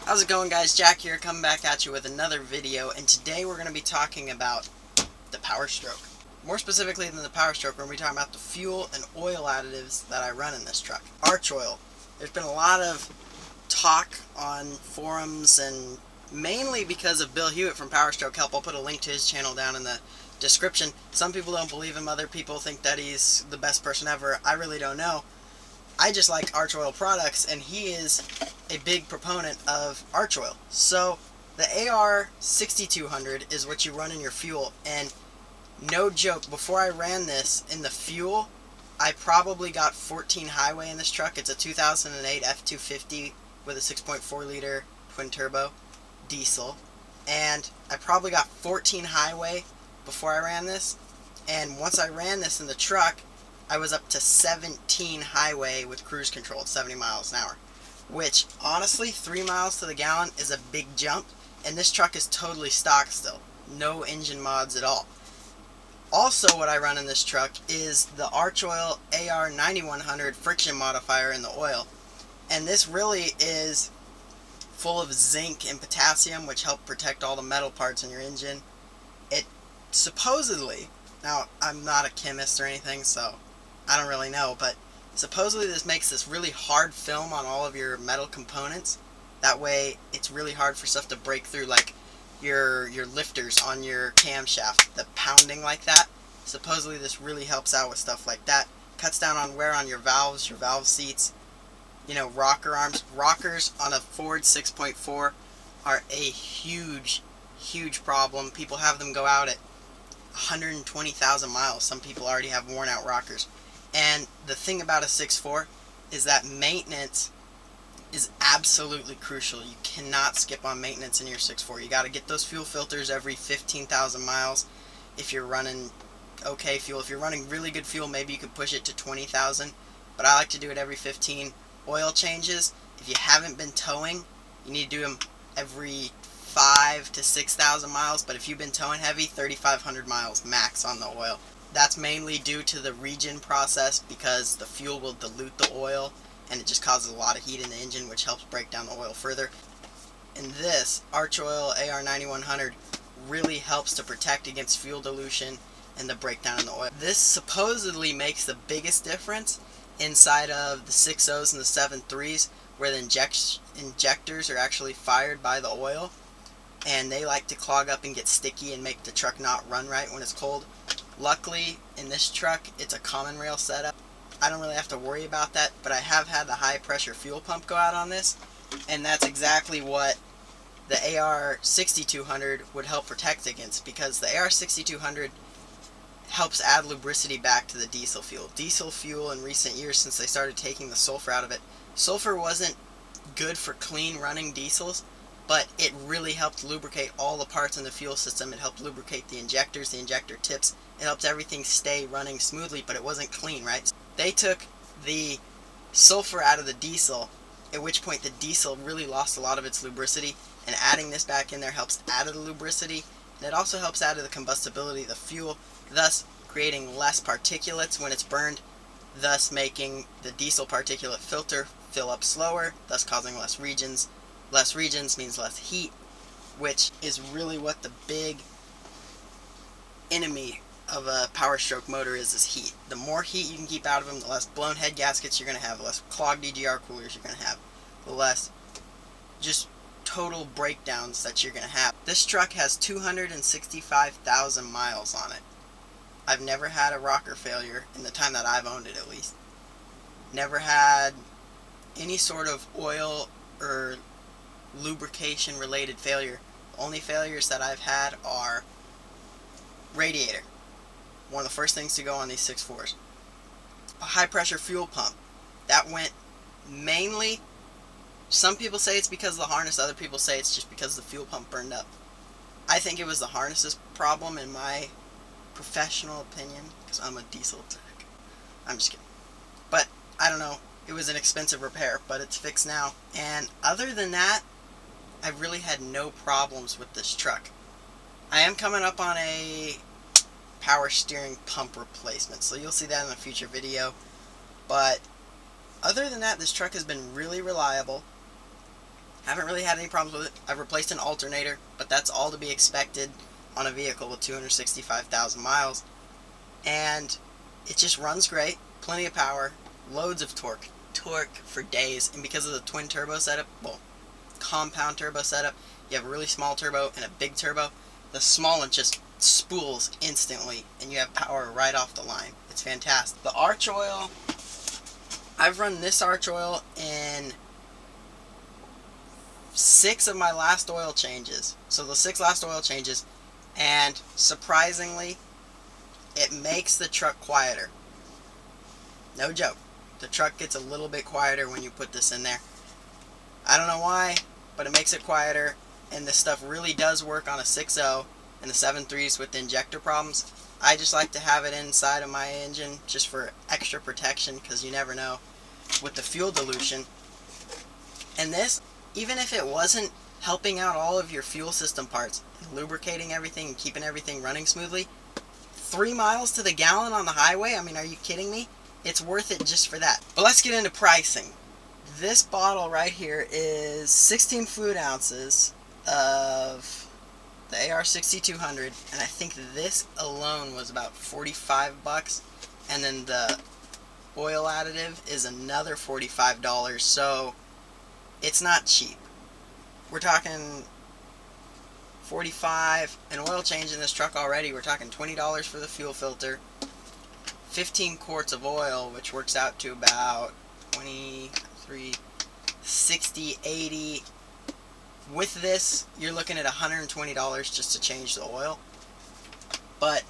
How's it going, guys? Jack here, coming back at you with another video, and today we're going to be talking about the Power Stroke. More specifically than the Power Stroke, we're going to be talking about the fuel and oil additives that I run in this truck. Archoil. There's been a lot of talk on forums, and mainly because of Bill Hewitt from Power Stroke Help. I'll put a link to his channel down in the description. Some people don't believe him, other people think that he's the best person ever. I really don't know. I just like Archoil products, and he is a big proponent of Archoil. So the AR6200 is what you run in your fuel, and no joke, before I ran this in the fuel, I probably got 14 highway in this truck. It's a 2008 F250 with a 6.4 liter twin turbo diesel, and I probably got 14 highway before I ran this, and once I ran this in the truck, I was up to 17 highway with cruise control at 70 miles an hour, which honestly 3 miles to the gallon is a big jump, and this truck is totally stock still, no engine mods at all. Also, what I run in this truck is the Archoil AR9100 friction modifier in the oil, and this really is full of zinc and potassium, which help protect all the metal parts in your engine. It supposedly, now I'm not a chemist or anything, so I don't really know, but supposedly this makes this really hard film on all of your metal components. That way it's really hard for stuff to break through, like your lifters on your camshaft, the pounding like that. Supposedly this really helps out with stuff like that. Cuts down on wear on your valve seats, you know, rocker arms. Rockers on a Ford 6.4 are a huge problem. People have them go out at 120,000 miles. Some people already have worn out rockers. And the thing about a 6.4 is that maintenance is absolutely crucial. You cannot skip on maintenance in your 6.4. You got to get those fuel filters every 15,000 miles if you're running okay fuel. If you're running really good fuel, maybe you could push it to 20,000, but I like to do it every 15. Oil changes, if you haven't been towing, you need to do them every 5 to 6,000 miles, but if you've been towing heavy, 3,500 miles max on the oil. That's mainly due to the regen process, because the fuel will dilute the oil and it just causes a lot of heat in the engine, which helps break down the oil further. And this Archoil AR9100 really helps to protect against fuel dilution and the breakdown in the oil. This supposedly makes the biggest difference inside of the 6.0s and the 7.3s, where the injectors are actually fired by the oil, and they like to clog up and get sticky and make the truck not run right when it's cold. Luckily, in this truck, it's a common rail setup. I don't really have to worry about that, but I have had the high pressure fuel pump go out on this, and that's exactly what the AR6200 would help protect against, because the AR6200 helps add lubricity back to the diesel fuel. Diesel fuel in recent years, since they started taking the sulfur out of it, sulfur wasn't good for clean running diesels, but it really helped lubricate all the parts in the fuel system. It helped lubricate the injectors, the injector tips. It helped everything stay running smoothly, but it wasn't clean, right? They took the sulfur out of the diesel, at which point the diesel really lost a lot of its lubricity, and adding this back in there helps add to the lubricity, and it also helps add to the combustibility of the fuel, thus creating less particulates when it's burned, thus making the diesel particulate filter fill up slower, thus causing less regens. Less regens means less heat, which is really what the big enemy of a Power Stroke motor is heat. The more heat you can keep out of them, the less blown head gaskets you're going to have, the less clogged DGR coolers you're going to have, the less just total breakdowns that you're going to have. This truck has 265,000 miles on it. I've never had a rocker failure in the time that I've owned it, at least. Never had any sort of oil or lubrication related failure. The only failures that I've had are radiator, one of the first things to go on these 6.4s. A high pressure fuel pump, that went mainly, some people say it's because of the harness, other people say it's just because the fuel pump burned up. I think it was the harness's problem, in my professional opinion, because I'm a diesel tech. I'm just kidding. But I don't know, it was an expensive repair, but it's fixed now. And other than that, I've really had no problems with this truck. I am coming up on a power steering pump replacement, so you'll see that in a future video. But other than that, this truck has been really reliable. Haven't really had any problems with it. I've replaced an alternator, but that's all to be expected on a vehicle with 265,000 miles. And it just runs great, plenty of power, loads of torque for days. And because of the twin turbo setup, well, compound turbo setup, you have a really small turbo and a big turbo. The small one just spools instantly and you have power right off the line. It's fantastic. The Archoil, I've run this Archoil in 6 of my last oil changes. So the 6 last oil changes, and surprisingly, it makes the truck quieter. No joke. The truck gets a little bit quieter when you put this in there. I don't know why, but it makes it quieter, and this stuff really does work on a 6.0 and the 7.3s with the injector problems. I just like to have it inside of my engine just for extra protection, because you never know with the fuel dilution. And this, even if it wasn't helping out all of your fuel system parts and lubricating everything and keeping everything running smoothly, 3 miles to the gallon on the highway, I mean, are you kidding me? It's worth it just for that. But let's get into pricing. This bottle right here is 16 fluid ounces of the AR 6200, and I think this alone was about 45 bucks, and then the oil additive is another $45, so it's not cheap. We're talking 45, an oil change in this truck already, we're talking $20 for the fuel filter, 15 quarts of oil, which works out to about 23, 60, 80. With this, you're looking at $120 just to change the oil. But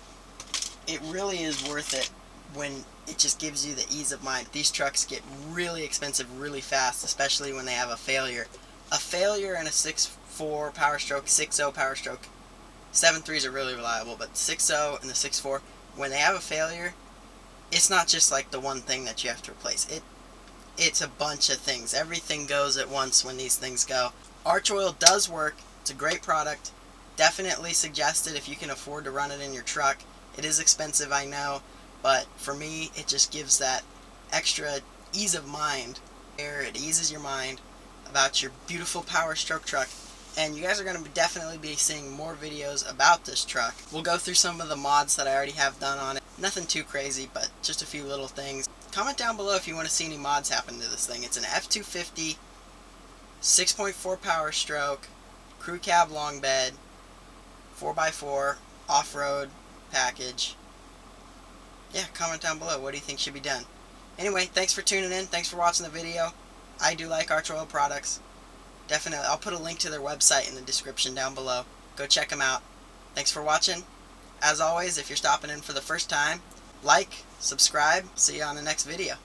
it really is worth it when it just gives you the ease of mind. These trucks get really expensive really fast, especially when they have a failure. A failure in a 6.4 Power Stroke, 6.0 Power Stroke, 7.3s are really reliable, but 6.0 and the 6.4, when they have a failure, it's not just like the one thing that you have to replace. It's a bunch of things. Everything goes at once when these things go. Archoil does work. It's a great product. Definitely suggest it if you can afford to run it in your truck. It is expensive, I know, but for me, it just gives that extra ease of mind. It eases your mind about your beautiful Power Stroke truck. And you guys are going to definitely be seeing more videos about this truck. We'll go through some of the mods that I already have done on it. Nothing too crazy, but just a few little things. Comment down below if you want to see any mods happen to this thing. It's an F250, 6.4 Power Stroke, crew cab long bed, 4x4, off-road package. Yeah, comment down below. What do you think should be done? Anyway, thanks for tuning in. Thanks for watching the video. I do like Archoil products. Definitely, I'll put a link to their website in the description down below. Go check them out. Thanks for watching. As always, if you're stopping in for the first time, like, subscribe. See you on the next video.